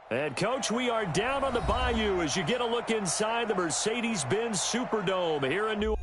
And, Coach, we are down on the bayou as you get a look inside the Mercedes-Benz Superdome here in New Orleans.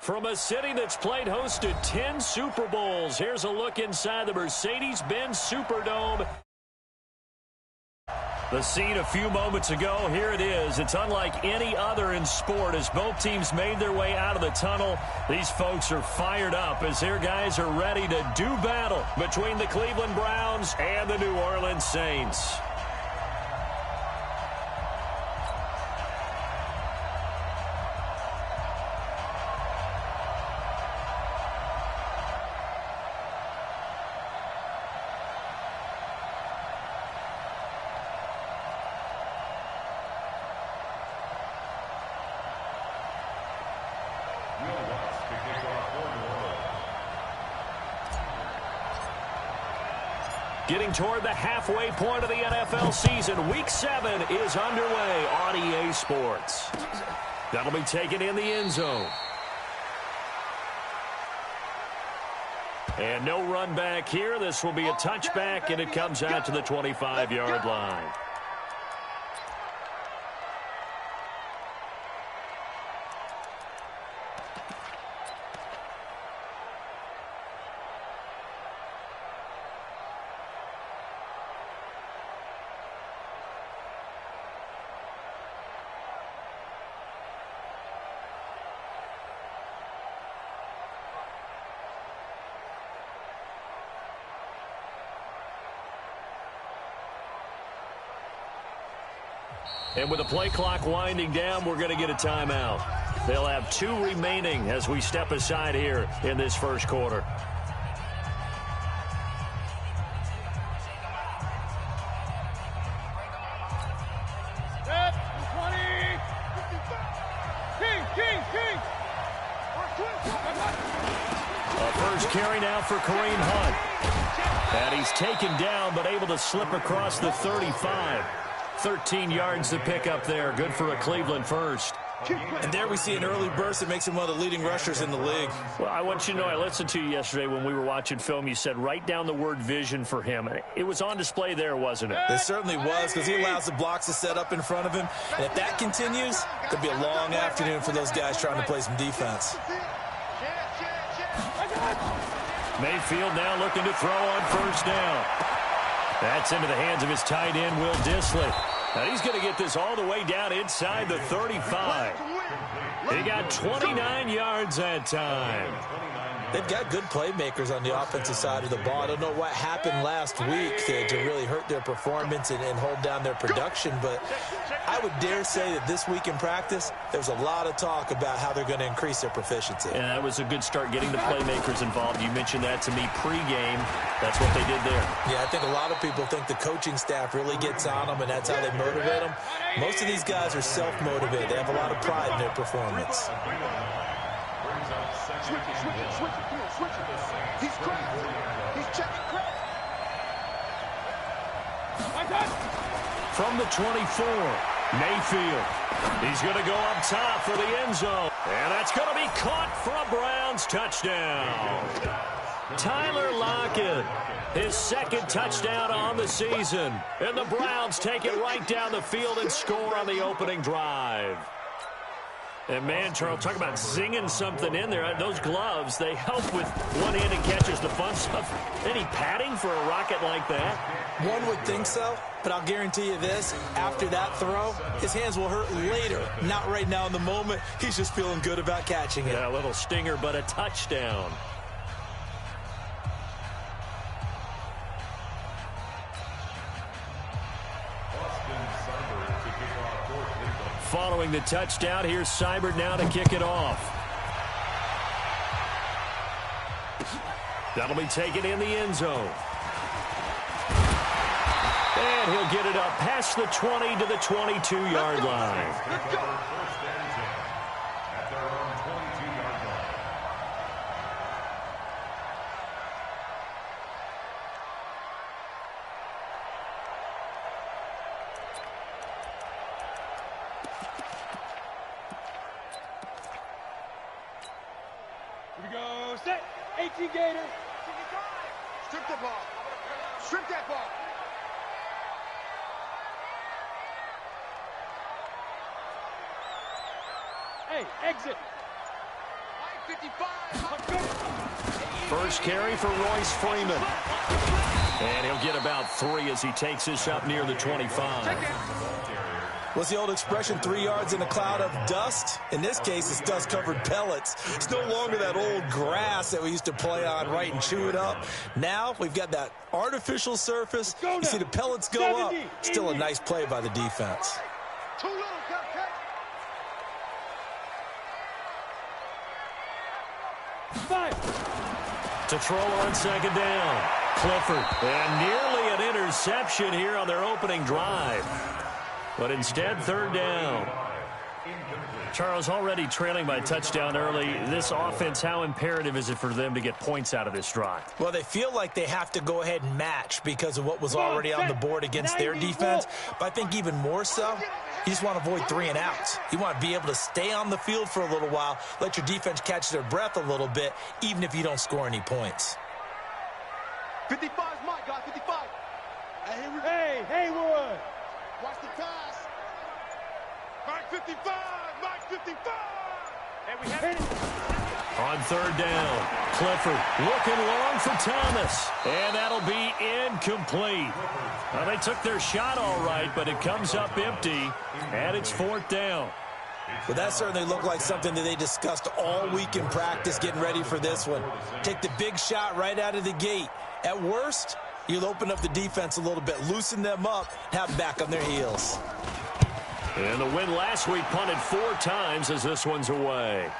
From a city that's played host to 10 Super Bowls, here's a look inside the Mercedes-Benz Superdome. The scene a few moments ago, here it is. It's unlike any other in sport as both teams made their way out of the tunnel. These folks are fired up as their guys are ready to do battle between the Cleveland Browns and the New Orleans Saints. Getting toward the halfway point of the NFL season, Week 7 is underway on EA Sports. That'll be taken in the end zone. And no run back here. This will be a touchback, and it comes out to the 25-yard line. And with the play clock winding down, we're going to get a timeout. They'll have 2 remaining as we step aside here in this first quarter. Carry now for Kareem Hunt. And he's taken down, but able to slip across the 35. 13 yards to pick up there. Good for a Cleveland first. And there we see an early burst that makes him one of the leading rushers in the league. Well, I want you to know, I listened to you yesterday when we were watching film. You said write down the word vision for him. It was on display there, wasn't it? It certainly was, because he allows the blocks to set up in front of him. And if that continues, it could be a long afternoon for those guys trying to play some defense. Mayfield now looking to throw on first down. That's into the hands of his tight end, Will Dissly. Now he's going to get this all the way down inside the 35. He got 29 yards that time. They've got good playmakers on the offensive side of the ball. I don't know what happened last week to really hurt their performance and hold down their production, but I would dare say that this week in practice, there's a lot of talk about how they're going to increase their proficiency. And that was a good start, getting the playmakers involved. You mentioned that to me pregame. That's what they did there. Yeah, I think a lot of people think the coaching staff really gets on them, and that's how they motivate them. Most of these guys are self-motivated. They have a lot of pride in their performance. Switch it. He's cracked. He's checking crack. From the 24, Mayfield. He's going to go up top for the end zone. And that's going to be caught for a Browns touchdown. Tyler Lockett, his second touchdown on the season. And the Browns take it right down the field and score on the opening drive. And, man, Charles, talk about zinging something in there. Those gloves, they help with one-handed catches, the fun stuff. Any padding for a rocket like that? One would think so, but I'll guarantee you this. After that throw, his hands will hurt later. Not right now in the moment. He's just feeling good about catching it. Yeah, a little stinger, but a touchdown. Following the touchdown, here's Seibert now to kick it off. That'll be taken in the end zone. And he'll get it up past the 20 to the 22-yard line. Set. 18 Gator. Strip the ball. Strip that ball. Hey, exit. 55. First carry for Royce Freeman. And he'll get about 3 as he takes this up near the 25. What's the old expression, 3 yards in a cloud of dust? In this case, it's dust-covered pellets. It's no longer that old grass that we used to play on, right, and chew it up. Now we've got that artificial surface. You see the pellets go up. Still a nice play by the defense. Too little, Cupcake. 5. To throw on second down. Clifford. And nearly an interception here on their opening drive. But instead, third down. Charles, already trailing by a touchdown early. This offense, how imperative is it for them to get points out of this drive? Well, they feel like they have to go ahead and match because of what was already on the board against their defense. But I think even more so, you just want to avoid 3 and outs. You want to be able to stay on the field for a little while, let your defense catch their breath a little bit, even if you don't score any points. 55's Mike, guys, 55. Hey, Haywood. Watch the pass. Mike 55, Mike 55. And we have it. On third down, Clifford looking long for Thomas. And that'll be incomplete. Well, they took their shot all right, but it comes up empty, and it's fourth down. Well, that certainly looked like something that they discussed all week in practice getting ready for this one. Take the big shot right out of the gate. At worst, you'll open up the defense a little bit, loosen them up, and have them back on their heels. And the win last week punted 4 times as this one's away.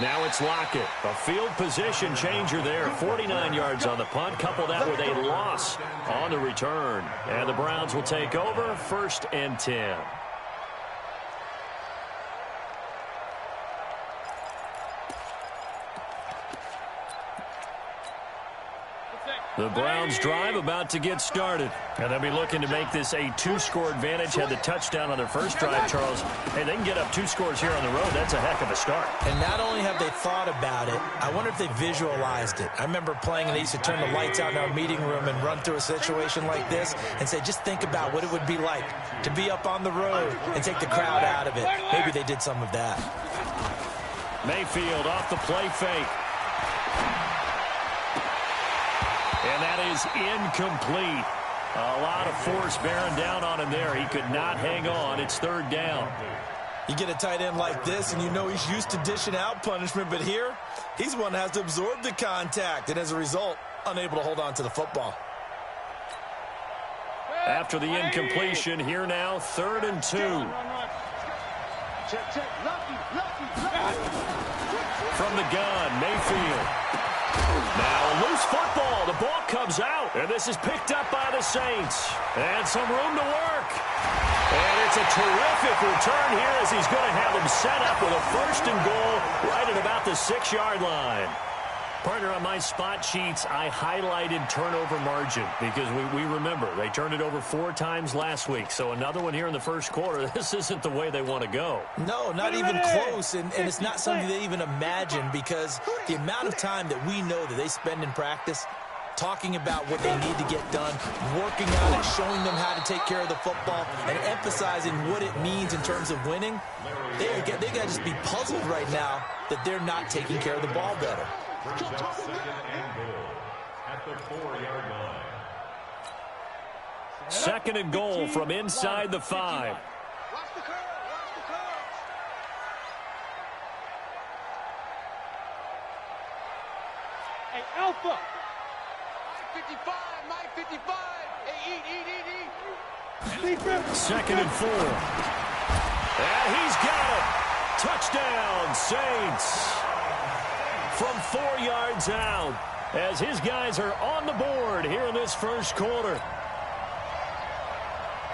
Now it's Lockett. A field position changer there. 49 yards on the punt. Couple that with a loss on the return. And the Browns will take over 1st and 10. The Browns drive about to get started. And they'll be looking to make this a 2-score advantage. Had the touchdown on their first drive, Charles. Hey, they can get up 2 scores here on the road. That's a heck of a start. And not only have they thought about it, I wonder if they visualized it. I remember playing and they used to turn the lights out in our meeting room and run through a situation like this and say, just think about what it would be like to be up on the road and take the crowd out of it. Maybe they did some of that. Mayfield off the play fake. And that is incomplete. A lot of force bearing down on him there. He could not hang on. It's 3rd down. You get a tight end like this, and you know he's used to dishing out punishment, but here, he's one that has to absorb the contact, and as a result, unable to hold on to the football. After the incompletion, here now, 3rd and 2. From the gun, Mayfield. Now a loose football. The ball comes out. And this is picked up by the Saints. And some room to work. And it's a terrific return here as he's going to have them set up with a 1st and goal right at about the 6-yard line. Partner, on my spot sheets, I highlighted turnover margin because we remember they turned it over 4 times last week. So another one here in the first quarter. This isn't the way they want to go. No, not even close. And it's not something they even imagine because the amount of time that we know that they spend in practice talking about what they need to get done, working on it, showing them how to take care of the football, and emphasizing what it means in terms of winning, they got to just be puzzled right now that they're not taking care of the ball better. 2nd and goal at the 4-yard line. 2nd and goal from inside the 5. Watch the curve. Watch the curve. Hey, Alpha. Mike 55. Mike 55. Hey, eat. 2nd and 4. And he's got it. Touchdown, Saints. From 4 yards out as his guys are on the board here in this first quarter.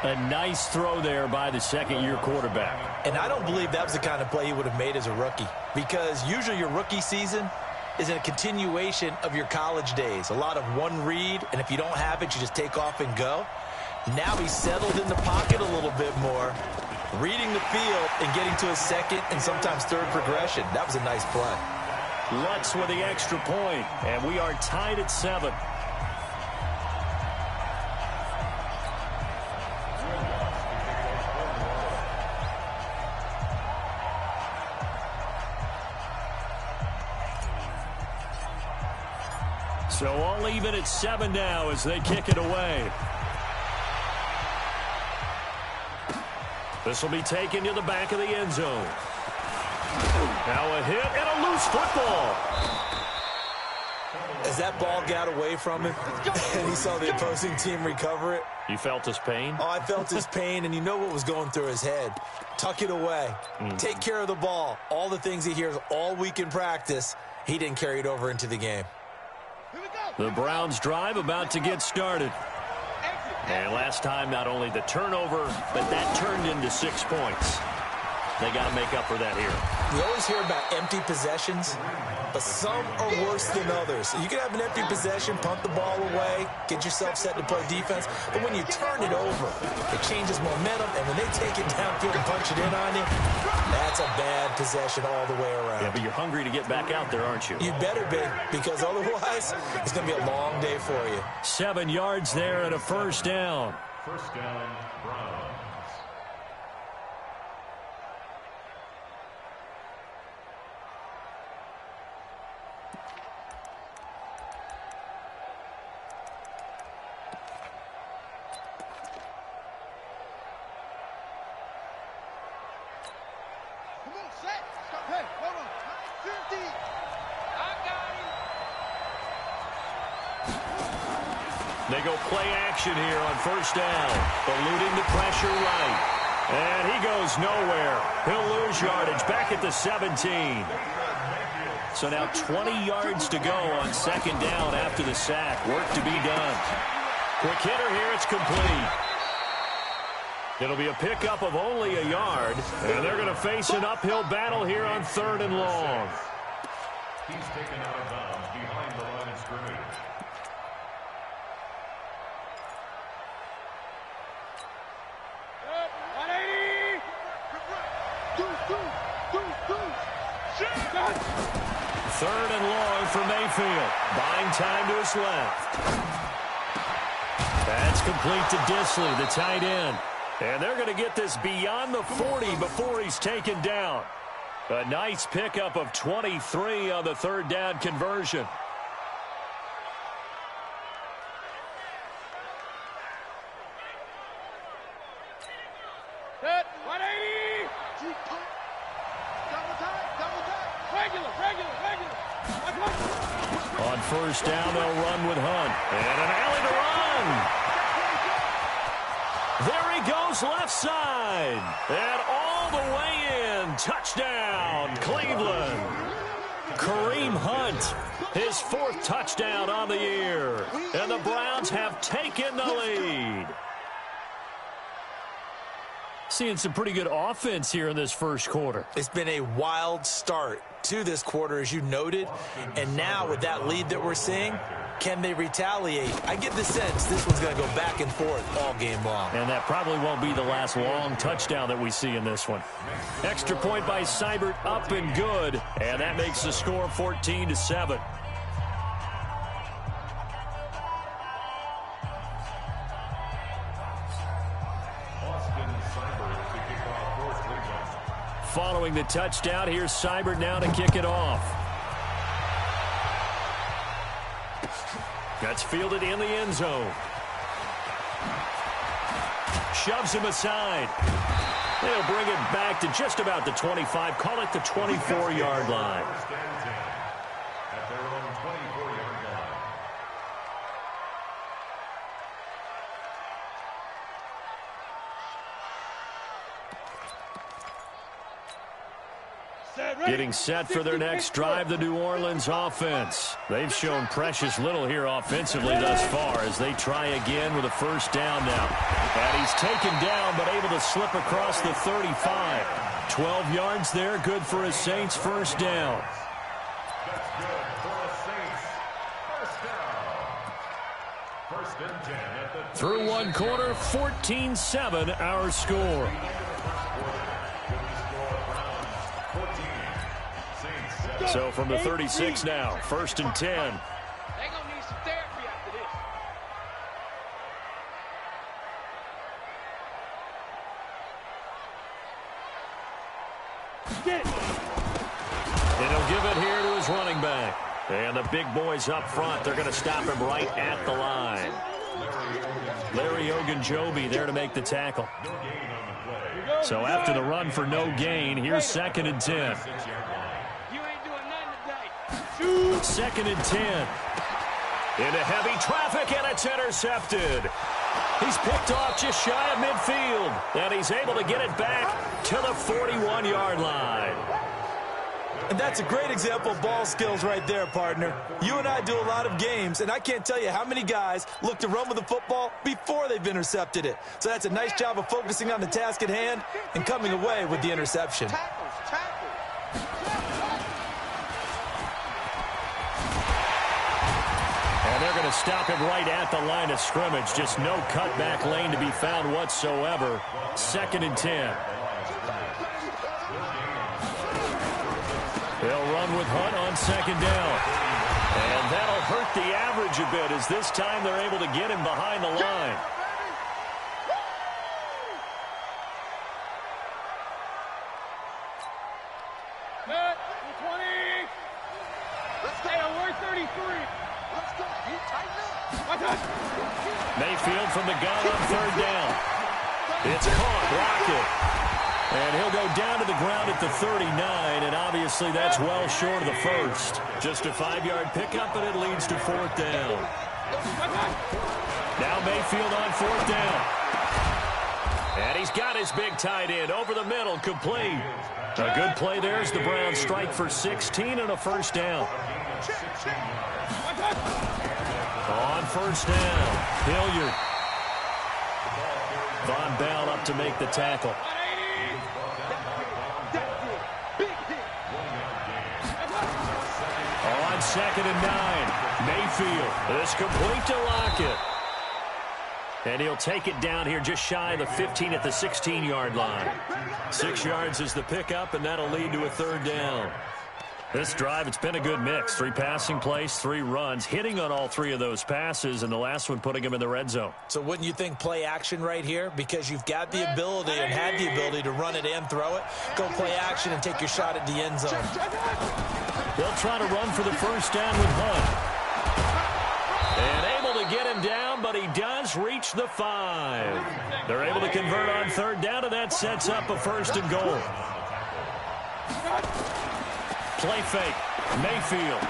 A nice throw there by the 2nd-year quarterback. And I don't believe that was the kind of play he would have made as a rookie because usually your rookie season is a continuation of your college days. A lot of one read, and if you don't have it, you just take off and go. Now he's settled in the pocket a little bit more, reading the field and getting to his 2nd and sometimes 3rd progression. That was a nice play. Lutz with the extra point, and we are tied at 7. So all even at 7 now as they kick it away. This will be taken to the back of the end zone. Now a hit and a loose football. As that ball got away from him and he saw the opposing team recover it. You felt his pain? Oh, I felt his pain, and you know what was going through his head. Tuck it away. Take care of the ball. All the things he hears all week in practice, he didn't carry it over into the game. The Browns drive about to get started. And last time, not only the turnover, but that turned into 6 points. They got to make up for that here. We always hear about empty possessions, but some are worse than others. You can have an empty possession, punt the ball away, get yourself set to play defense, but when you turn it over, it changes momentum, and when they take it downfield and punch it in on you, that's a bad possession all the way around. Yeah, but you're hungry to get back out there, aren't you? You better be, because otherwise, it's going to be a long day for you. 7 yards there and a 1st down. 1st down, Browns. They go play action here on 1st down. Eluding the pressure right. And he goes nowhere. He'll lose yardage back at the 17. So now 20 yards to go on second down after the sack. Work to be done. Quick hitter here. It's complete. It'll be a pickup of only a yard. And they're going to face an uphill battle here on 3rd and long. He's taken out of bounds behind the line of scrimmage. Third and long for Mayfield. Buying time to his left. That's complete to Disley, the tight end. And they're going to get this beyond the 40 before he's taken down. A nice pickup of 23 on the 3rd down conversion. Set, 180. Double time. Regular. On first down, they'll run with Hunt. And an alley to run. There he goes left side. And all the way in. Touchdown, Cleveland. Kareem Hunt, his 4th touchdown on the year. And the Browns have taken the lead. Seeing some pretty good offense here in this first quarter. It's been a wild start to this quarter, as you noted. And now with that lead that we're seeing, can they retaliate? I get the sense this one's going to go back and forth all game long. And that probably won't be the last long touchdown that we see in this one. Extra point by Seibert, up and good. And that makes the score 14-7. Following the touchdown, here's Seibert now to kick it off. That's fielded in the end zone. Shoves him aside. They'll bring it back to just about the 25. Call it the 24-yard line. At their own 24-yard line. Getting set for their next drive, the New Orleans offense. They've shown precious little here offensively thus far as they try again with a first down now. And he's taken down but able to slip across the 35. 12 yards there, good for a Saints first down. That's good for the Saints. First down. 1st and 10 at the Through one quarter, 14-7 our score. So from the 36 now, 1st and 10. They're going to need some therapy after this. And he'll give it here to his running back. And the big boys up front, they're going to stop him right at the line. Larry Ogunjobi there to make the tackle. So after the run for no gain, here's 2nd and 10. 2nd and 10. Into heavy traffic, and it's intercepted. He's picked off just shy of midfield, and he's able to get it back to the 41-yard line. And that's a great example of ball skills right there, partner. You and I do a lot of games, and I can't tell you how many guys look to run with the football before they've intercepted it. So that's a nice job of focusing on the task at hand and coming away with the interception. And they're going to stop him right at the line of scrimmage. Just no cutback lane to be found whatsoever. 2nd and 10. They'll run with Hunt on 2nd down. And that'll hurt the average a bit as this time they're able to get him behind the line. Mayfield from the gun on 3rd down. It's caught, blocked it. And he'll go down to the ground at the 39, and obviously that's well short of the first. Just a 5-yard pickup, and it leads to 4th down. Now Mayfield on 4th down. And he's got his big tight end over the middle, complete. A good play there as the Browns strike for 16 and a first down. On first down, Hilliard. Von Bell up to make the tackle. On 2nd and 9, Mayfield is complete to Lockett. And he'll take it down here just shy of the 15 at the 16-yard line. 6 yards is the pickup, and that'll lead to a third down. This drive, it's been a good mix. 3 passing plays, 3 runs, hitting on all 3 of those passes, and the last one putting him in the red zone. So wouldn't you think play action right here? Because you've got the ability and had the ability to run it and throw it. Go play action and take your shot at the end zone. They'll try to run for the first down with Hunt. And able to get him down, but he does reach the 5. They're able to convert on third down, and that sets up a first and goal. Play fake, Mayfield.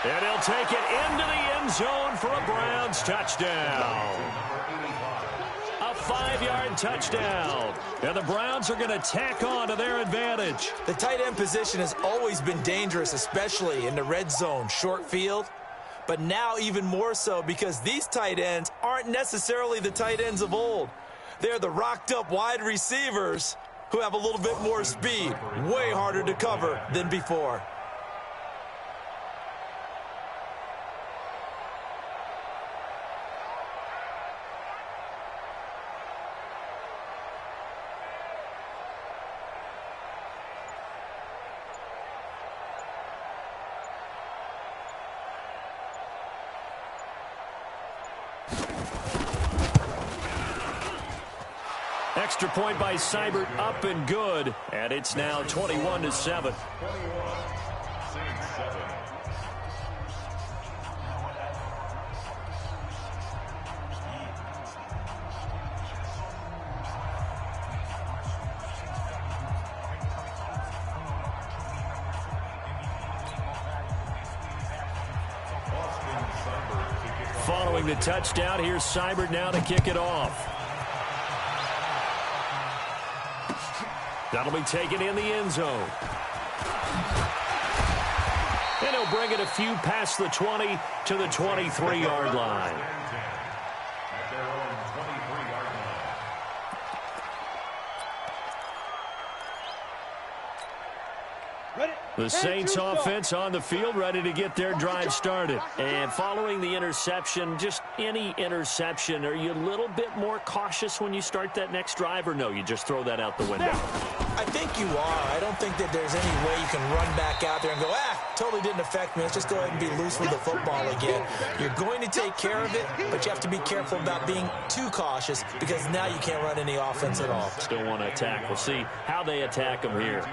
And he'll take it into the end zone for a Browns touchdown. A 5-yard touchdown. And the Browns are going to tack on to their advantage. The tight end position has always been dangerous, especially in the red zone, short field. But now even more so because these tight ends aren't necessarily the tight ends of old. They're the rocked-up wide receivers who have a little bit more speed, way harder to cover than before. Extra point by Seibert, up and good, and it's now 21-7. Following the touchdown, here's Seibert now to kick it off. That'll be taken in the end zone. And he'll bring it a few past the 20 to the 23-yard line. The Saints offense on the field, ready to get their drive started. And following the interception, just any interception, are you a little bit more cautious when you start that next drive, or no, you just throw that out the window? I think you are. I don't think that there's any way you can run back out there and go, totally didn't affect me. Let's just go ahead and be loose with the football again. You're going to take care of it, but you have to be careful about being too cautious because now you can't run any offense at all. Still want to attack. We'll see how they attack them here.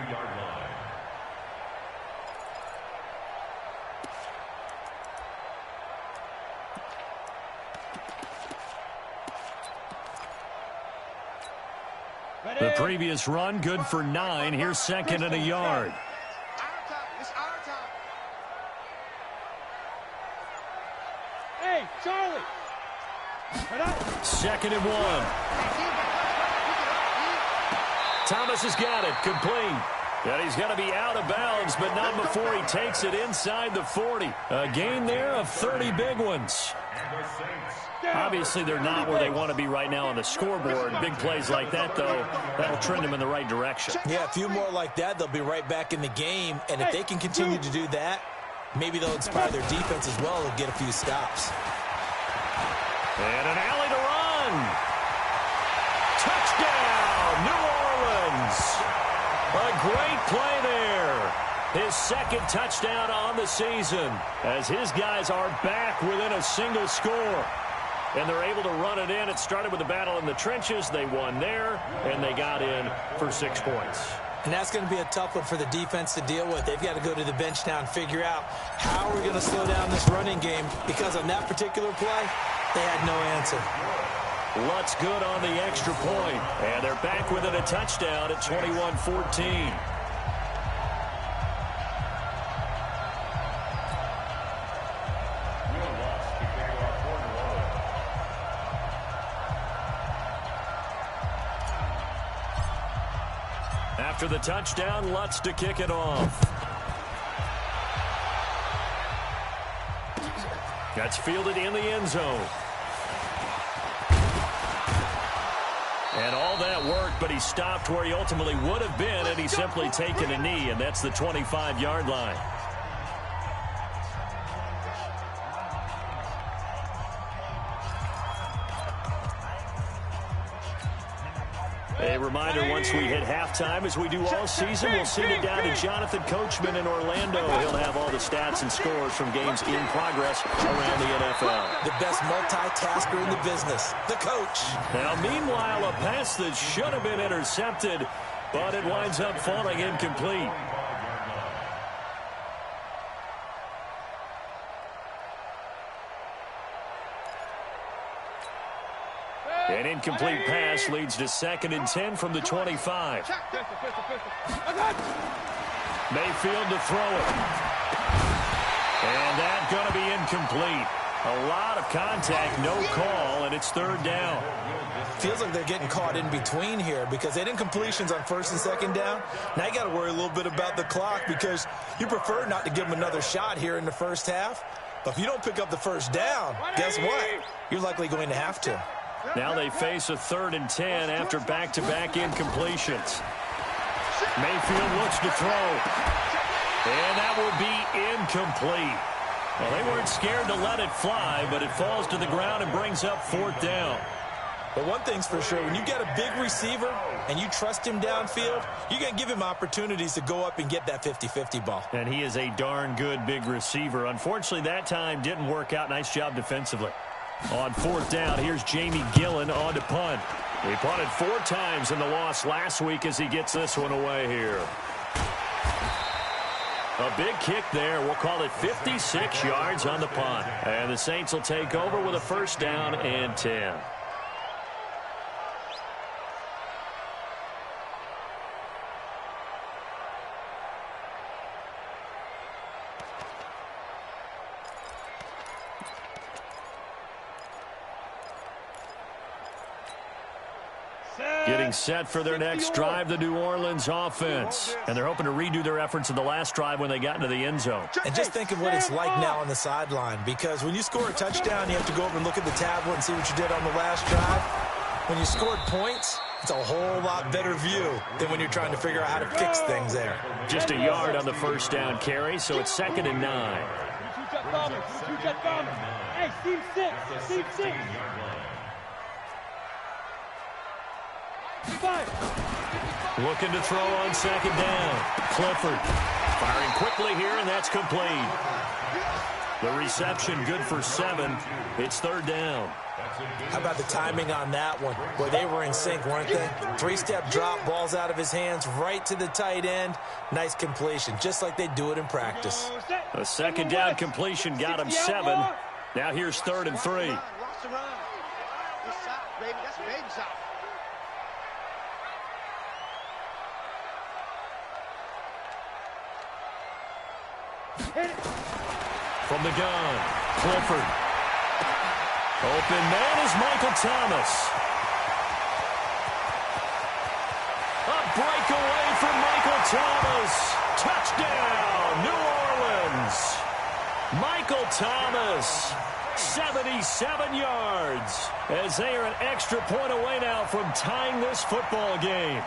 The previous run, good for 9. Here's 2nd and a yard. Hey, Charlie! 2nd and 1. Thomas has got it, complete. And he's going to be out of bounds, but not before he takes it inside the 40. A gain there of 30 big ones. Obviously, they're not where they want to be right now on the scoreboard. Big plays like that, though, that'll trend them in the right direction. Yeah, a few more like that, they'll be right back in the game. And if they can continue to do that, maybe they'll inspire their defense as well and get a few stops. And an alley to run. Touchdown, New Orleans. A great play there. His 2nd touchdown on the season as his guys are back within a single score. And they're able to run it in. It started with a battle in the trenches. They won there, and they got in for 6 points. And that's going to be a tough one for the defense to deal with. They've got to go to the bench now and figure out how we're going to slow down this running game, because on that particular play, they had no answer. Lutz good on the extra point, and they're back within a touchdown at 21-14. After the touchdown, Lutz to kick it off. That's fielded in the end zone. And all that work, but he stopped where he ultimately would have been had he simply taken a knee, and that's the 25-yard line. A reminder, once we hit halftime, as we do all season, we'll send it down to Jonathan Coachman in Orlando. He'll have all the stats and scores from games in progress around the NFL. The best multitasker in the business, the coach. Now, meanwhile, a pass that should have been intercepted, but it winds up falling incomplete. An incomplete pass leads to 2nd and 10 from the 25. Mayfield to throw it. And that's going to be incomplete. A lot of contact, no call, and it's 3rd down. Feels like they're getting caught in between here because they did incompletions on 1st and 2nd down. Now you got to worry a little bit about the clock because you prefer not to give them another shot here in the first half. But if you don't pick up the 1st down, guess what? You're likely going to have to. Now they face a 3rd and 10 after back-to-back incompletions. Mayfield looks to throw. And that will be incomplete. Well, they weren't scared to let it fly, but it falls to the ground and brings up 4th down. But one thing's for sure, when you got a big receiver and you trust him downfield, you're going to give him opportunities to go up and get that 50-50 ball. And he is a darn good big receiver. Unfortunately, that time didn't work out. Nice job defensively. On 4th down, here's Jamie Gillen on to punt. He punted 4 times in the loss last week as he gets this one away here. A big kick there. We'll call it 56 yards on the punt. And the Saints will take over with a 1st down and 10. Getting set for their next drive, the New Orleans offense. And they're hoping to redo their efforts in the last drive when they got into the end zone. And just think of what it's like now on the sideline, because when you score a touchdown, you have to go over and look at the tablet and see what you did on the last drive. When you scored points, it's a whole lot better view than when you're trying to figure out how to fix things there. Just a yard on the 1st down carry, so it's 2nd and 9. Hey, Steve 6. Steve 6. 5. Looking to throw on 2nd down. Clifford firing quickly here, and that's complete. The reception good for 7. It's 3rd down. How about the timing on that one? Boy, they were in sync, weren't they? 3-step drop, balls out of his hands, right to the tight end. Nice completion, just like they do it in practice. A 2nd down completion got him 7. Now here's 3rd and 3. From the gun, Clifford. Open man is Michael Thomas. A breakaway from Michael Thomas. Touchdown, New Orleans. Michael Thomas, 77 yards, as they are an extra point away now from tying this football game.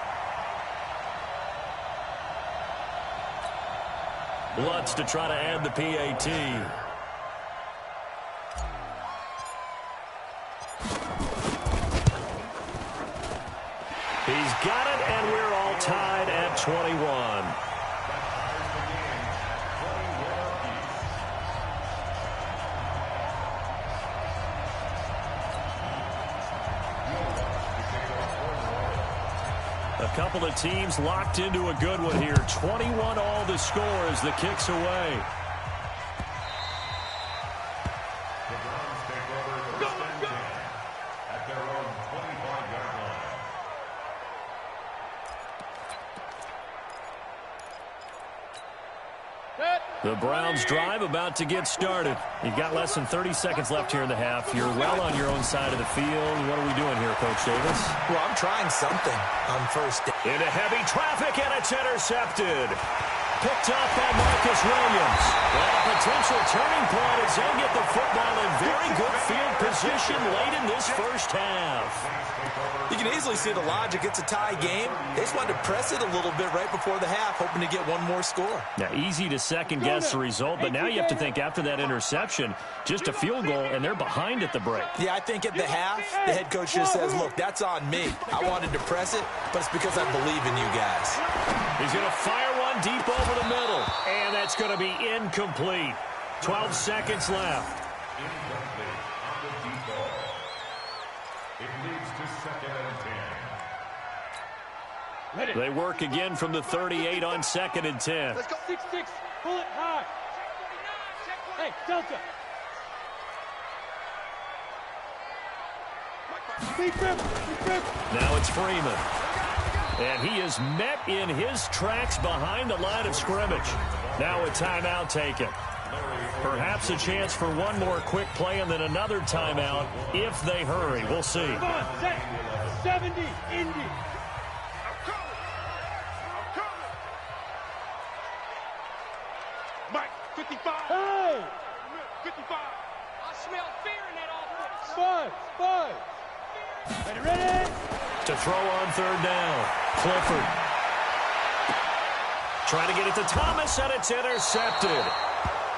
Lutz to try to add the PAT. He's got it, and we're all tied at 21. A couple of teams locked into a good one here. 21 all the score as the kick's away. The Browns take over first and 10 at their own 25-yard line. The Browns drive about to get started. You've got less than 30 seconds left here in the half. You're well on your own side of the field. What are we doing here, Coach Davis? Well, I'm trying something on first down. Into heavy traffic, and it's intercepted. Picked up by Marcus Williams. And a potential turning point as they'll get the football in very good field position late in this first half. You can easily see the logic. It's a tie game. They just wanted to press it a little bit right before the half, hoping to get one more score. Now, easy to second-guess the result, but now you have to think after that interception, just a field goal, and they're behind at the break. Yeah, I think at the half, the head coach just says, look, that's on me. I wanted to press it, but it's because I believe in you guys. He's going to fire one deep over the middle, and that's going to be incomplete. 12 seconds left. Incomplete on the deep ball. It leads to 2nd and 10. They work again from the 38 on 2nd and 10. Let's go. 6-6. Pull it high. Hey, Delta. Big rip. Now it's Freeman. And he is met in his tracks behind the line of scrimmage. Now a timeout taken. Perhaps a chance for one more quick play and then another timeout if they hurry. We'll see. Come on, set. 70, Indy. Mike, 55. Hey! 55. I smell fear in that offense. 5. Ready? To throw on 3rd down. Clifford. Trying to get it to Thomas, and it's intercepted.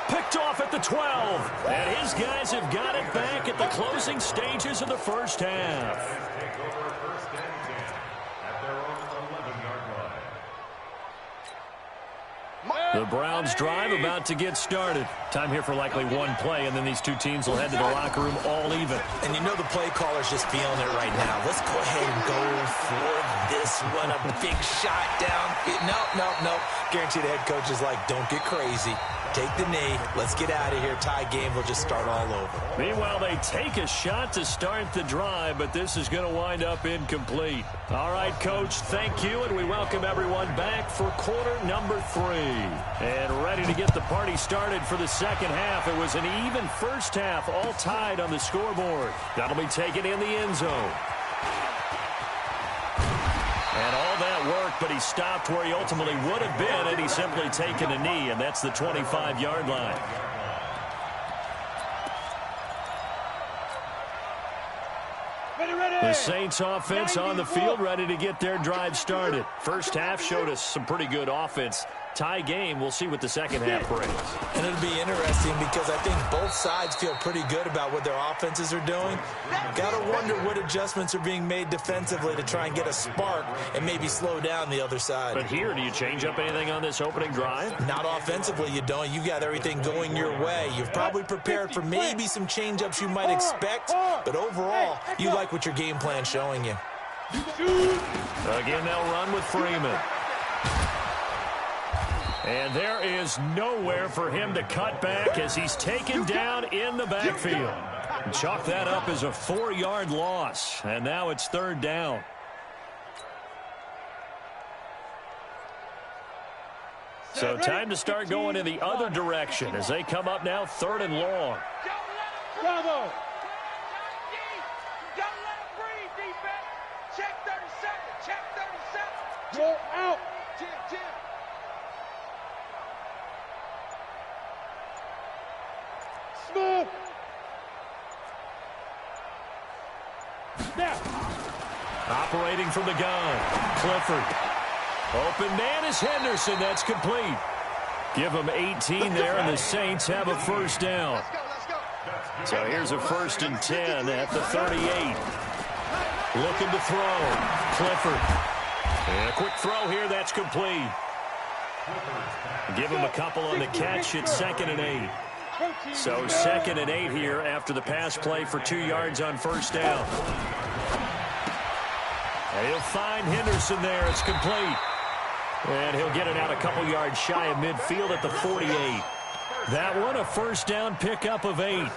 Picked off at the 12. And his guys have got it back at the closing stages of the first half. Take over 1st and 10 at their own 11-yard line. The Browns drive about to get started. Time here for likely one play, and then these two teams will head to the locker room all even. And you know the play caller's just feeling it right now. Let's go ahead and go for this one. A big shot down. No. Guarantee the head coach is like, don't get crazy. Take the knee. Let's get out of here. Tie game will just start all over. Meanwhile, they take a shot to start the drive, but this is going to wind up incomplete. All right, Coach, thank you, and we welcome everyone back for quarter number 3. And ready to get the party started for the second half. It was an even first half, all tied on the scoreboard. That'll be taken in the end zone. And all that worked, but he stopped where he ultimately would have been, and he's simply taken a knee, and that's the 25-yard line. The Saints offense on the field, ready to get their drive started. First half showed us some pretty good offense. Tie game, we'll see what the second half brings. And it'll be interesting because I think both sides feel pretty good about what their offenses are doing. Got to wonder what adjustments are being made defensively to try and get a spark and maybe slow down the other side. But here, do you change up anything on this opening drive? Not offensively, you don't. You got everything going your way. You've probably prepared for maybe some change-ups you might expect, but overall, you like what your game plan's showing you. Again, they'll run with Freeman. And there is nowhere for him to cut back as he's taken down in the backfield. Chalk that up as a 4-yard loss. And now it's 3rd down. So time to start going in the other direction as they come up now 3rd and long. Bravo. Don't let him breathe, defense. Check 37. You're out. Jim. Smooth. Now. Operating from the gun. Clifford. Open man is Henderson. That's complete. Give them 18 there, and the Saints have a first down. So here's a 1st and 10 at the 38. Looking to throw. Clifford. And a quick throw here. That's complete. Give him a couple on the catch. It's 2nd and 8. So 2nd and 8 here after the pass play for 2 yards on first down. And he'll find Henderson there. It's complete. And he'll get it out a couple yards shy of midfield at the 48. That one, a first down pickup of 8.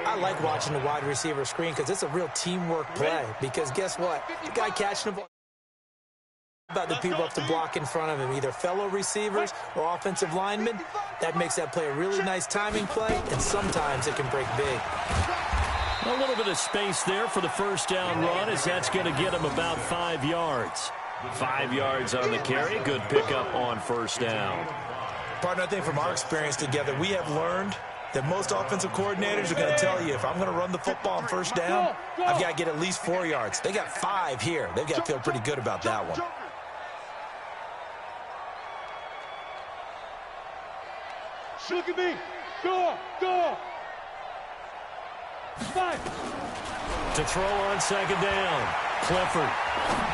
I like watching the wide receiver screen because it's a real teamwork play. Because guess what? The guy catching the ball. About the people up to block in front of him, either fellow receivers or offensive linemen. That makes that play a really nice timing play, and sometimes it can break big. A little bit of space there for the first down run, as that's going to get him about 5 yards. 5 yards on the carry. Good pickup on first down. Partner, I think from our experience together, we have learned that most offensive coordinators are going to tell you, if I'm going to run the football on first down, I've got to get at least 4 yards. They got 5 here. They've got to feel pretty good about that one. Look at me. Go. 5. To throw on second down. Clifford.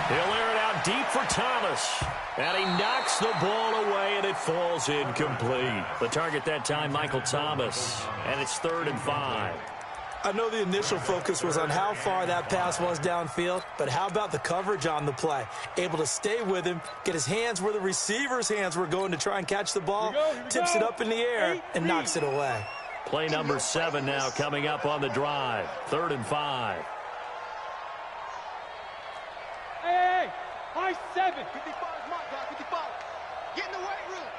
He'll air it out deep for Thomas. And he knocks the ball away, and it falls incomplete. The target that time, Michael Thomas. And it's 3rd and 5. I know the initial focus was on how far that pass was downfield, but how about the coverage on the play? Able to stay with him, get his hands where the receiver's hands were going to try and catch the ball, tips it up in the air, and knocks it away. Play number 7 now coming up on the drive. 3rd and 5. Hey, high 7. 55 is my guy, 55. Get in the weight room.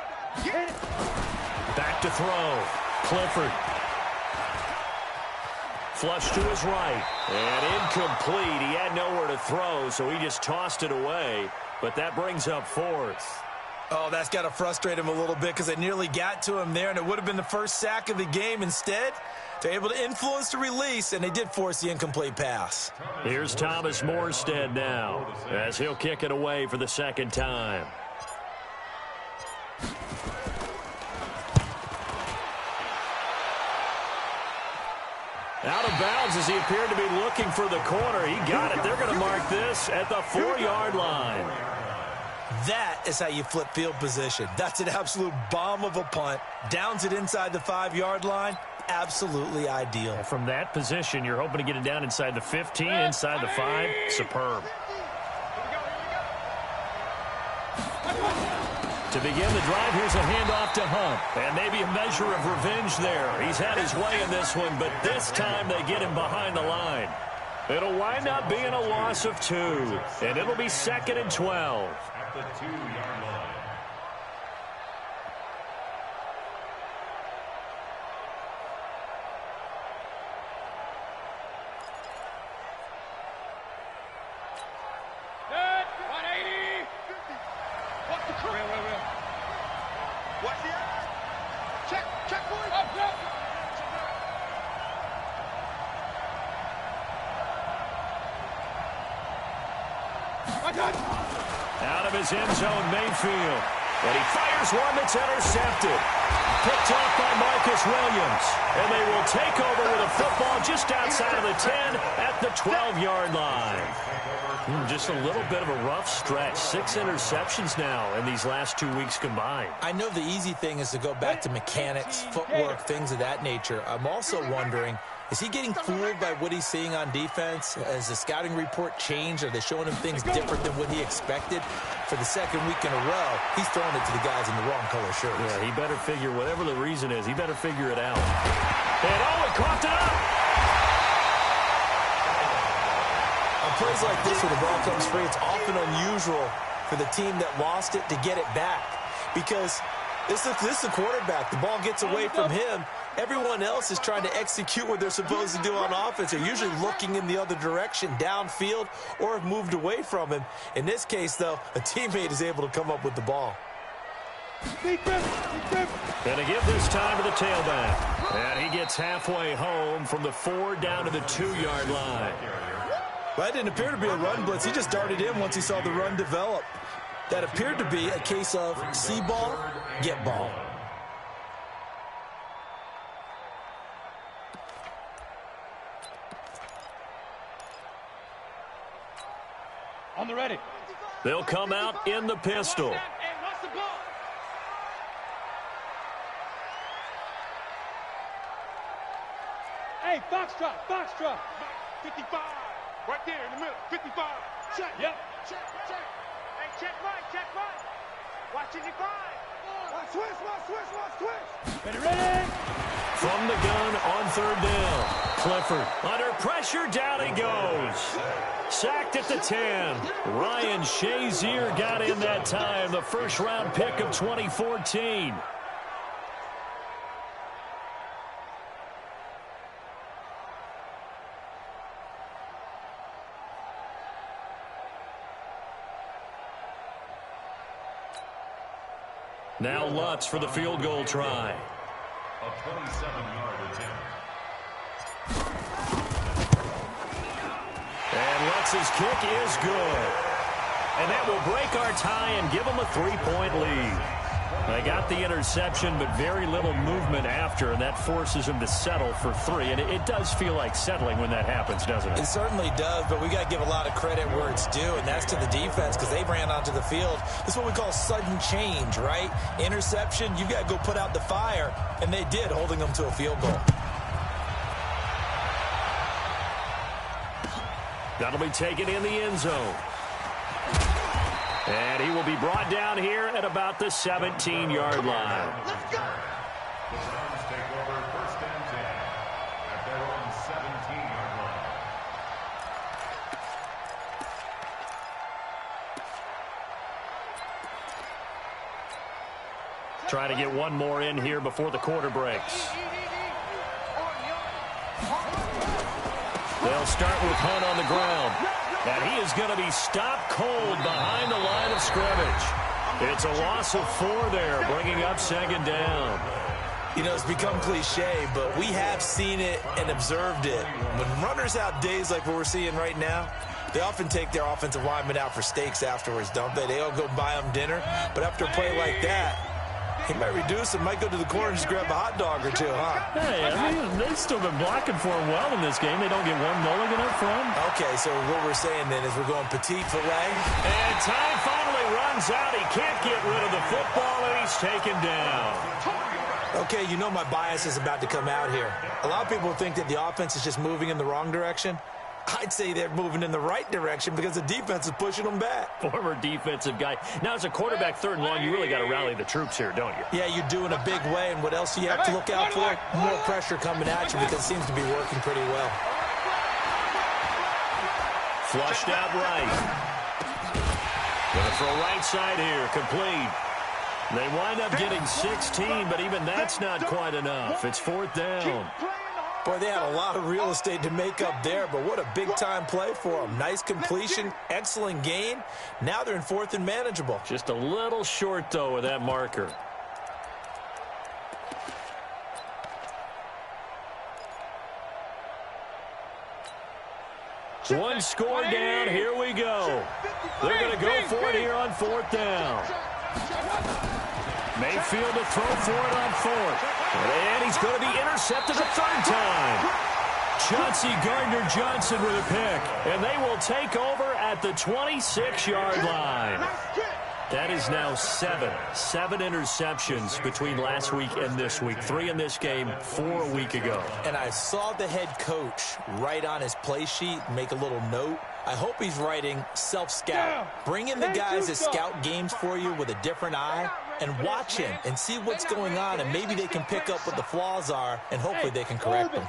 Get it. Back to throw. Clifford. Flush to his right. And incomplete. He had nowhere to throw, so he just tossed it away. But that brings up 4th. Oh, that's got to frustrate him a little bit because it nearly got to him there, and it would have been the first sack of the game. Instead, they're able to influence the release, and they did force the incomplete pass. Here's Thomas Morstead now as he'll kick it away for the second time. Out of bounds as he appeared to be looking for the corner. He got it. They're going to mark this at the 4-yard line. That is how you flip field position. That's an absolute bomb of a punt. Downs it inside the 5-yard line. Absolutely ideal. From that position, you're hoping to get it down inside the 15, inside the 5. Superb. To begin the drive, here's a handoff to Hunt. And maybe a measure of revenge there. He's had his way in this one, but this time they get him behind the line. It'll wind up being a loss of 2, and it'll be 2nd and 12. At the 2-yard line. Good. 180. What's the crew? What's the check, boys. Up. Out of his end zone, Mayfield. And he fires one that's intercepted. Picked off by Marcus Williams. And they will take over with a football just outside of the 10 at the 12-yard line. Just a little bit of a rough stretch. 6 interceptions now in these last 2 weeks combined. I know the easy thing is to go back to mechanics, footwork, things of that nature. I'm also wondering, is he getting fooled by what he's seeing on defense? Has the scouting report changed? Are they showing him things different than what he expected? For the second week in a row, he's throwing it to the guys in the wrong color shirts. Yeah, he better figure, whatever the reason is, he better figure it out. And he coughed it up. On plays like this where the ball comes free, it's often unusual for the team that lost it to get it back. Because this is the quarterback. The ball gets away from him. Everyone else is trying to execute what they're supposed to do on offense. They're usually looking in the other direction, downfield, or have moved away from him. In this case, though, a teammate is able to come up with the ball. Going to give this time to the tailback. And he gets halfway home from the 4 down to the 2-yard line. Well, that didn't appear to be a run blitz. He just darted in once he saw the run develop. That appeared to be a case of see ball, get ball. On the ready. They'll come out in the pistol. Hey, Foxtrot. 55. Right there in the middle. 55. Check. Yep. Check. Hey, check right. Watch it, 5. Watch switch. Ready. From the gun on third down. Clifford under pressure, down he goes. Sacked at the 10. Ryan Shazier got in that time, the first-round pick of 2014. Now Lutz for the field goal try. A 27-yard attempt. And Lutz's kick is good. And that will break our tie and give them a 3-point lead. They got the interception, but very little movement after, and that forces them to settle for 3. And it does feel like settling when that happens, doesn't it? It certainly does, but we got to give a lot of credit where it's due, and that's to the defense because they ran onto the field. This is what we call sudden change, right? Interception, you got to go put out the fire, and they did, holding them to a field goal. That'll be taken in the end zone. And he will be brought down here at about the 17-yard line. Let's go. The Browns take over first and 10 at their own 17-yard line. Trying to get one more in here before the quarter breaks. They'll start with Hunt on the ground. And he is going to be stopped cold behind the line of scrimmage. It's a loss of 4 there, bringing up second down. You know, it's become cliche, but we have seen it and observed it. When runners have days like what we're seeing right now, they often take their offensive linemen out for steaks afterwards, don't they? They all go buy them dinner. But after a play like that, he might reduce it, might go to the corner and just grab a hot dog or two, huh? Hey, I mean, they've still been blocking for him well in this game. They don't get one mulligan up front. Okay, so what we're saying then is we're going petite filet. And time finally runs out. He can't get rid of the football, and he's taken down. Okay, you know my bias is about to come out here. A lot of people think that the offense is just moving in the wrong direction. I'd say they're moving in the right direction because the defense is pushing them back. Former defensive guy. Now, as a quarterback, third and long, you really got to rally the troops here, don't you? Yeah, you do in a big way. And what else do you have to look out for? More pressure coming at you because it seems to be working pretty well. Flushed out right. Going to throw right side here, complete. They wind up getting 16, but even that's not quite enough. It's fourth down. Boy, they had a lot of real estate to make up there, but what a big-time play for them. Nice completion, excellent gain. Now they're in fourth and manageable. Just a little short, though, with that marker. One score down. Here we go. They're going to go for it here on fourth down. Mayfield to throw for it on fourth. And he's going to be intercepted a third time. Chauncey Gardner-Johnson with a pick. And they will take over at the 26-yard line. That is now 7 interceptions between last week and this week. 3 in this game, 4 a week ago. And I saw the head coach write on his play sheet, make a little note. I hope he's writing self-scout. Bring in the guys that scout games for you with a different eye and watch him and see what's going on, and maybe they can pick up what the flaws are, and hopefully they can correct them.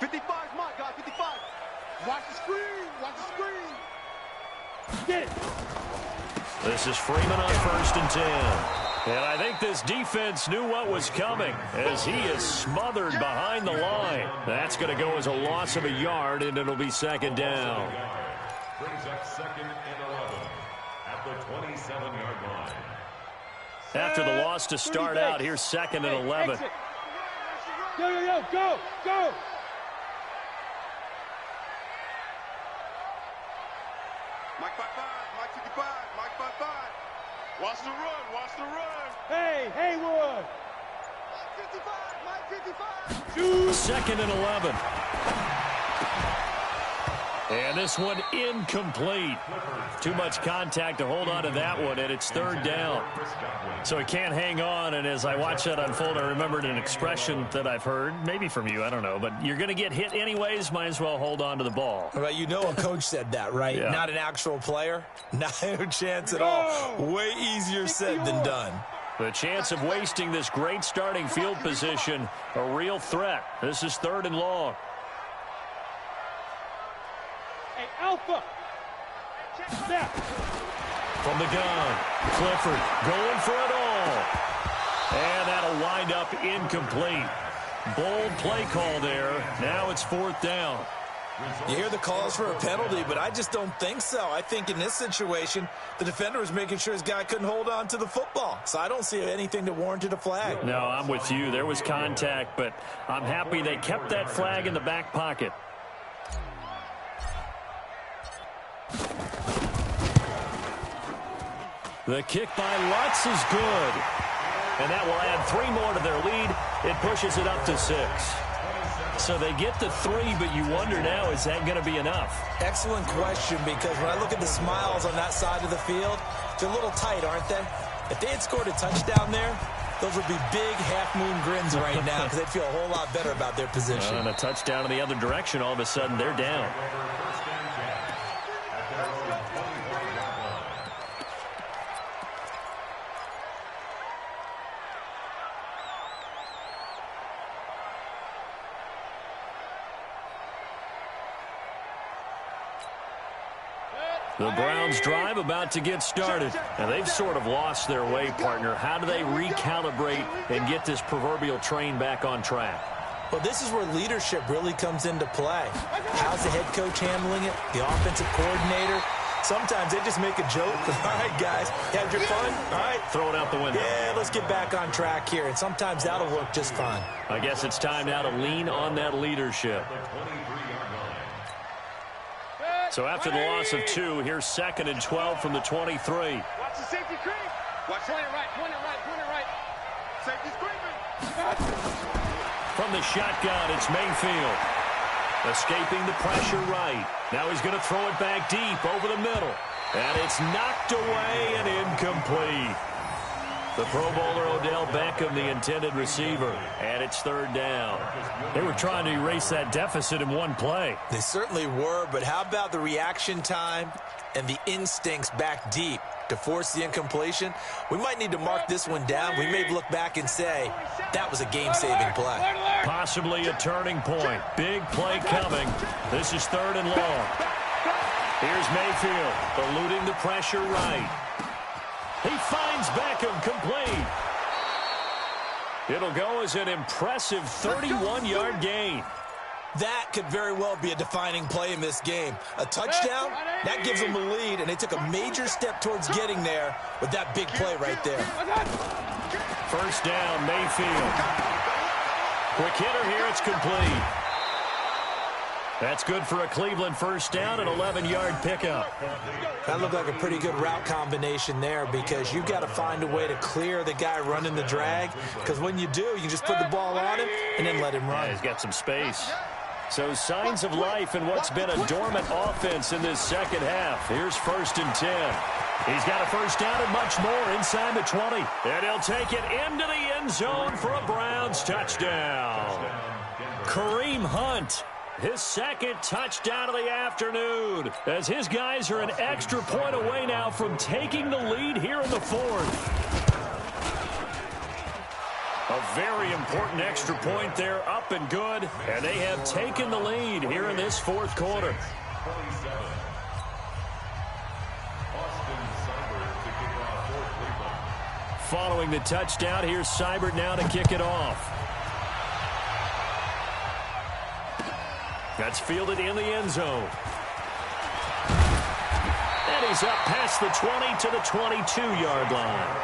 55 is my guy, 55. Watch the screen, watch the screen. Get it. This is Freeman on first and 10. And I think this defense knew what was coming as he is smothered behind the line. That's going to go as a loss of a yard, and it'll be second down. Brings up second and 11 at the 27-yard line. After the loss to start out, here's second and 11. Go, go, go. Mike 55, Mike 55, Mike 55. Watch the run, watch the run. Hey, Haywood. Mike 55, Mike 55. Second and 11. And this one incomplete. Too much contact to hold on to that one, and it's third down. So he can't hang on, and as I watch that unfold, I remembered an expression that I've heard, maybe from you, I don't know, but you're going to get hit anyways, might as well hold on to the ball. Well, you know a coach said that, right? Yeah. Not an actual player. Not a chance at all. Way easier said than done. The chance of wasting this great starting field position, a real threat. This is 3rd and long. Hey, Alpha. Snap. From the gun, Clifford going for it all. And that'll wind up incomplete. Bold play call there. Now it's 4th down. You hear the calls for a penalty, but I just don't think so. I think in this situation, the defender was making sure his guy couldn't hold on to the football. So I don't see anything that warranted a flag. No, I'm with you. There was contact, but I'm happy they kept that flag in the back pocket. The kick by Lutz is good. And that will add 3 more to their lead. It pushes it up to 6. So they get the 3, but you wonder now, is that going to be enough? Excellent question, because when I look at the smiles on that side of the field, they're a little tight, aren't they? If they had scored a touchdown there, those would be big half-moon grins right now because they'd feel a whole lot better about their position. And a touchdown in the other direction, all of a sudden they're down. The Browns drive about to get started. And they've sort of lost their way, partner. How do they recalibrate and get this proverbial train back on track? Well, this is where leadership really comes into play. How's the head coach handling it? The offensive coordinator? Sometimes they just make a joke. All right, guys, you had your fun? All right. Throw it out the window. Yeah, let's get back on track here. And sometimes that'll work just fine. I guess it's time now to lean on that leadership. So after the loss of 2, here's 2nd and 12 from the 23. Watch the safety creep. Watch point it right, point it right, point it right. Safety's creeping. From the shotgun, it's Mayfield. Escaping the pressure right. Now he's going to throw it back deep over the middle. And it's knocked away and incomplete. The Pro Bowler Odell Beckham, the intended receiver, and it's 3rd down. They were trying to erase that deficit in one play. They certainly were, but how about the reaction time and the instincts back deep to force the incompletion? We might need to mark this one down. We may look back and say that was a game-saving play. Possibly a turning point. Big play coming. This is 3rd and long. Here's Mayfield, eluding the pressure right. He finds Beckham complete. It'll go as an impressive 31-yard gain. That could very well be a defining play in this game. A touchdown, that gives them a lead, and they took a major step towards getting there with that big play right there. 1st down, Mayfield. Quick hitter here, it's complete. That's good for a Cleveland 1st down, an 11-yard pickup. That looked like a pretty good route combination there because you've got to find a way to clear the guy running the drag, because when you do, you just put the ball on him and then let him run. Yeah, he's got some space. So signs of life in what's been a dormant offense in this second half. Here's 1st and 10. He's got a 1st down and much more inside the 20. And he'll take it into the end zone for a Browns touchdown. Kareem Hunt, his 2nd touchdown of the afternoon, as his guys are an extra point away now from taking the lead here in the 4th. A very important extra point there, up and good, and they have taken the lead here in this 4th quarter. Following the touchdown, here's Seibert now to kick it off. That's fielded in the end zone. And he's up past the 20 to the 22-yard line.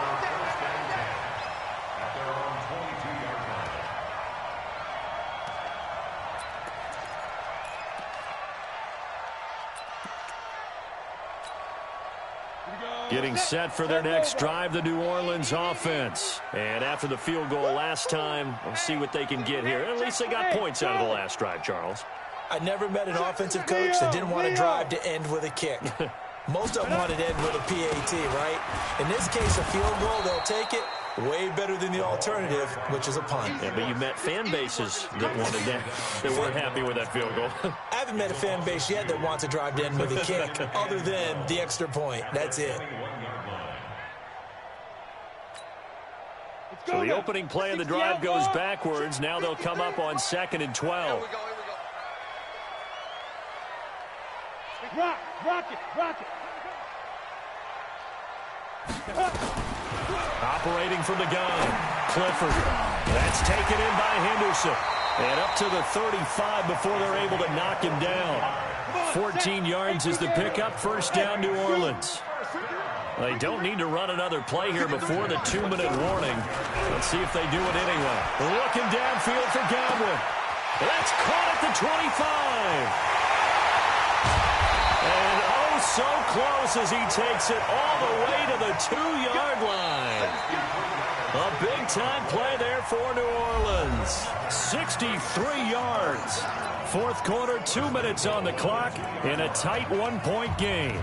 Getting set for their next drive, the New Orleans offense. And after the field goal last time, we'll see what they can get here. At least they got points out of the last drive, Charles. I never met an offensive coach that didn't want to drive to end with a kick. Most of them wanted to end with a PAT, right? In this case, a field goal, they'll take it. Way better than the alternative, which is a punt. Yeah, but you met fan bases that wanted that, that weren't happy with that field goal. I haven't met a fan base yet that wants to drive to end with a kick, other than the extra point. That's it. So the opening play of the drive goes backwards. Now they'll come up on 2nd and 12. Rock it. Operating from the gun, Clifford. That's taken in by Henderson. And up to the 35 before they're able to knock him down. 14 yards is the pickup. First down, New Orleans. They don't need to run another play here before the 2-minute warning. Let's see if they do it anyway. Looking downfield for Godwin. That's caught at the 25. And oh, so close as he takes it all the way to the 2-yard line. A big-time play there for New Orleans. 63 yards. Fourth quarter, 2 minutes on the clock in a tight 1-point game.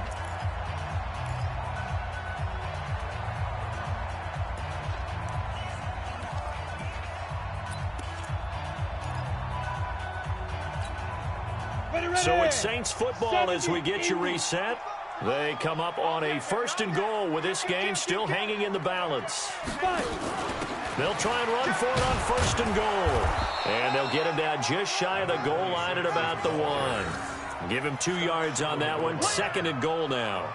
So it's Saints football as we get you reset. They come up on a 1st and goal with this game still hanging in the balance. They'll try and run for it on 1st and goal. And they'll get him down just shy of the goal line at about the 1. Give him 2 yards on that one. 2nd and goal now.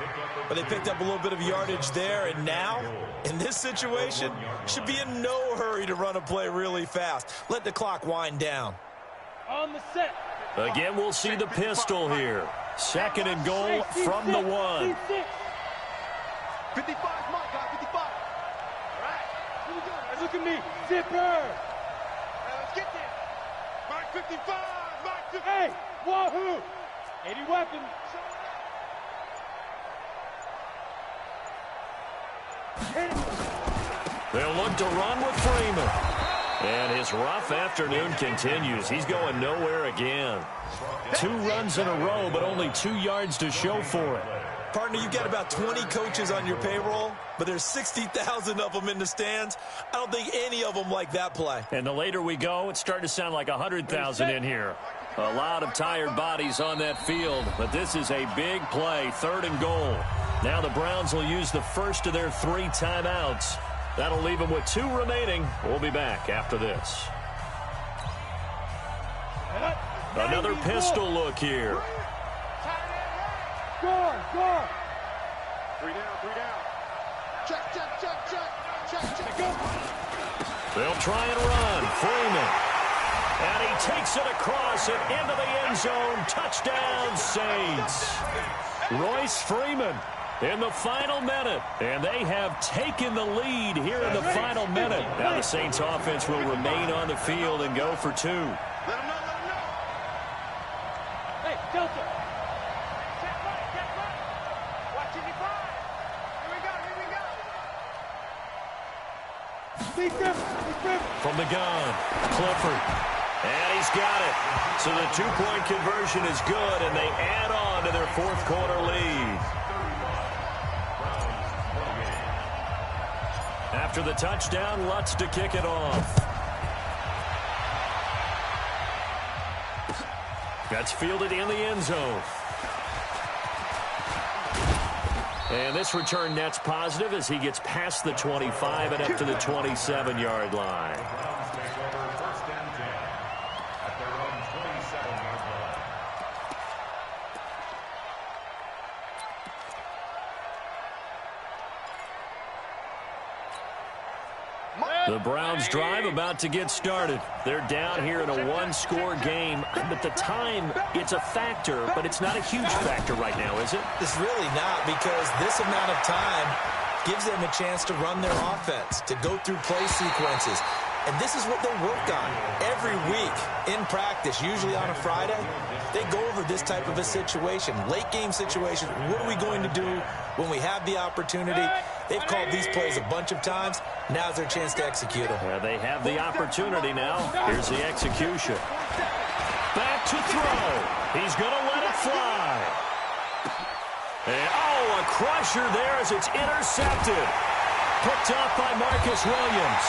But they picked up a little bit of yardage there, and now, in this situation, should be in no hurry to run a play really fast. Let the clock wind down. On the set. Again, we'll see the pistol here. 2nd and goal from the 1. 55, my guy, 55. All right, here we go. Look at me, zipper. Let's get there. Mark 55, Mark 50. Hey, wahoo. 80 weapons. They'll look to run with Freeman. And his rough afternoon continues. He's going nowhere again. 2 runs in a row, but only 2 yards to show for it. Partner, you've got about 20 coaches on your payroll, but there's 60,000 of them in the stands. I don't think any of them like that play. And the later we go, it's starting to sound like 100,000 in here. A lot of tired bodies on that field, but this is a big play, 3rd and goal. Now the Browns will use the first of their 3 timeouts. That'll leave them with 2 remaining. We'll be back after this. Another pistol look here. Score. 3 down. Check. They'll try and run. Freeman. And he takes it across and into the end zone. Touchdown, Saints. Royce Freeman in the final minute. And they have taken the lead here in the final minute. Now the Saints offense will remain on the field and go for 2. Let him know. Hey, Delta. Check right. Watch it, Here we go. From the gun, Clifford. And he's got it. So the 2-point conversion is good, and they add on to their 4th quarter lead. After the touchdown, Lutz to kick it off. That's fielded in the end zone. And this return net's positive as he gets past the 25 and up to the 27-yard line. The Browns drive about to get started. They're down here in a 1-score game. But the time, it's a factor, but it's not a huge factor right now, is it? It's really not, because this amount of time gives them a chance to run their offense, to go through play sequences. And this is what they work on every week in practice, usually on a Friday. They go over this type of a situation, late game situation. What are we going to do when we have the opportunity? They've called these plays a bunch of times. Now's their chance to execute them. Yeah, they have the opportunity now. Here's the execution. Back to throw. He's going to let it fly. And, a crusher there as it's intercepted. Picked off by Marcus Williams.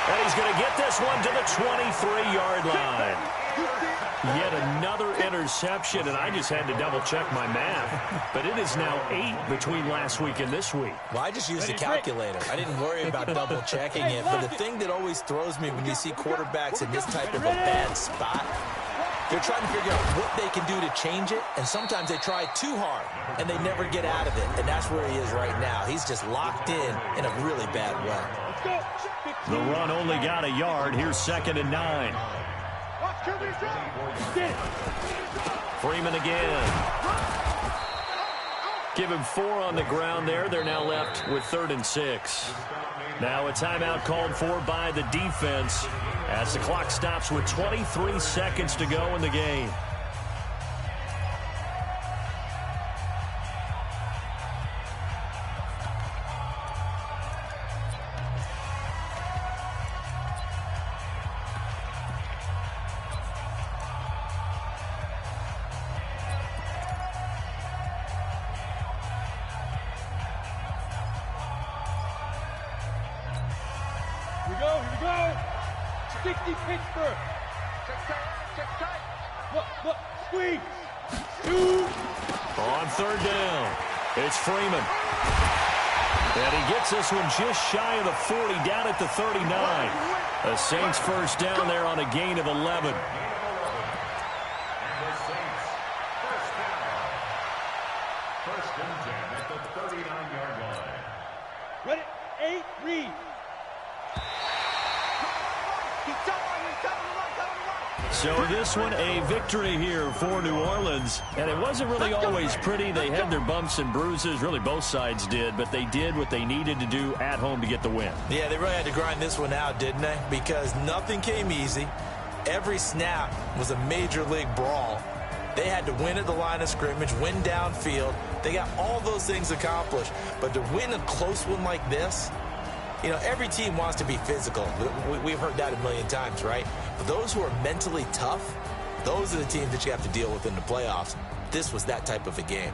And he's going to get this one to the 23-yard line. Yet another interception, and I just had to double-check my math. But it is now 8 between last week and this week. Well, I just used a calculator. I didn't worry about double-checking it. But the thing that always throws me when you see quarterbacks in this type of a bad spot, they're trying to figure out what they can do to change it, and sometimes they try too hard, and they never get out of it. And that's where he is right now. He's just locked in a really bad way. The run only got a yard. Here's 2nd and 9. Freeman again. Give him 4 on the ground there. They're now left with 3rd and 6. Now a timeout called for by the defense as the clock stops with 23 seconds to go in the game. Here we go. 60 Pittsburgh. Check tight. Look, squeeze. 2. On 3rd down, it's Freeman. And he gets this one just shy of the 40, down at the 39. The Saints first down there on a gain of 11. First and 10 at the 39-yard line. Ready? 8, read. So this one, a victory here for New Orleans. And it wasn't really always pretty. They had their bumps and bruises. Really, both sides did. But they did what they needed to do at home to get the win. Yeah, they really had to grind this one out, didn't they? Because nothing came easy. Every snap was a major league brawl. They had to win at the line of scrimmage, win downfield. They got all those things accomplished. But to win a close one like this, you know, every team wants to be physical. We've heard that a million times, right? But those who are mentally tough, those are the teams that you have to deal with in the playoffs. This was that type of a game.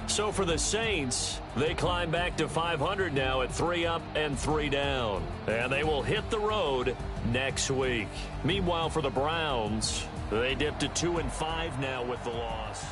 So for the Saints, they climb back to 500 now at 3 up and 3 down. And they will hit the road next week. Meanwhile, for the Browns, they dipped to 2-5 now with the loss.